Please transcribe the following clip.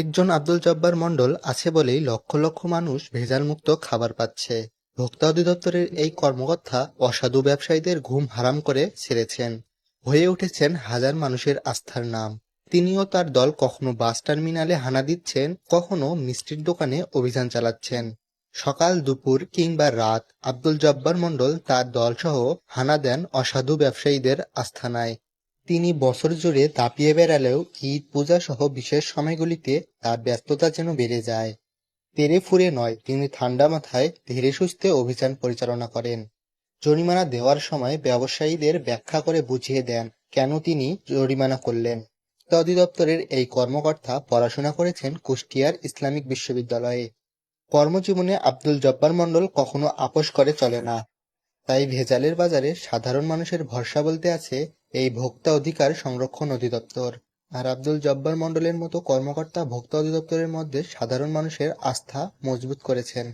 একজন আব্দুল জব্বার মণ্ডল আছে বলেই লক্ষ লক্ষ মানুষ ভেজালমুক্ত খাবার পাচ্ছে। ভোক্তা অধিদপ্তরের এই কর্মকর্তা অসাধু ব্যবসায়ীদের ঘুম হারাম করে ছেড়েছেন, হয়ে উঠেছেন হাজার মানুষের আস্থার নাম। তিনিও তার দল কখনো বাস টার্মিনালে হানা দিচ্ছেন, কখনো মিষ্টির দোকানে অভিযান চালাচ্ছেন। সকাল, দুপুর কিংবা রাত আব্দুল জব্বার মণ্ডল তার দলসহ হানা দেন অসাধু ব্যবসায়ীদের আস্তানায়। তিনি বছর জুড়ে দাপিয়ে বেড়ালেও ঈদ, পূজা সহ বিশেষ সময়গুলিতে তার ব্যস্ততা যেন বেড়ে যায়। তেড়ে ফুঁড়ে নয়, তিনি ঠান্ডা মাথায় ধীরে সুস্থে অভিযান পরিচালনা করেন। জরিমানা দেওয়ার সময় ব্যবসায়ীদের ব্যাখ্যা করে বুঝিয়ে দেন কেন তিনি জরিমানা করলেন। অধিদপ্তরের এই কর্মকর্তা পড়াশোনা করেছেন কুষ্টিয়ার ইসলামিক বিশ্ববিদ্যালয়ে। কর্মজীবনে আব্দুল জব্বার মণ্ডল কখনো আপোস করে চলে না। তাই ভেজালের বাজারে সাধারণ মানুষের ভরসা বলতে আছে এই ভোক্তা অধিকার সংরক্ষণ অধিদপ্তর। আর আব্দুল জব্বার মণ্ডলের মতো কর্মকর্তা ভোক্তা অধিদপ্তরের মধ্যে সাধারণ মানুষের আস্থা মজবুত করেছেন।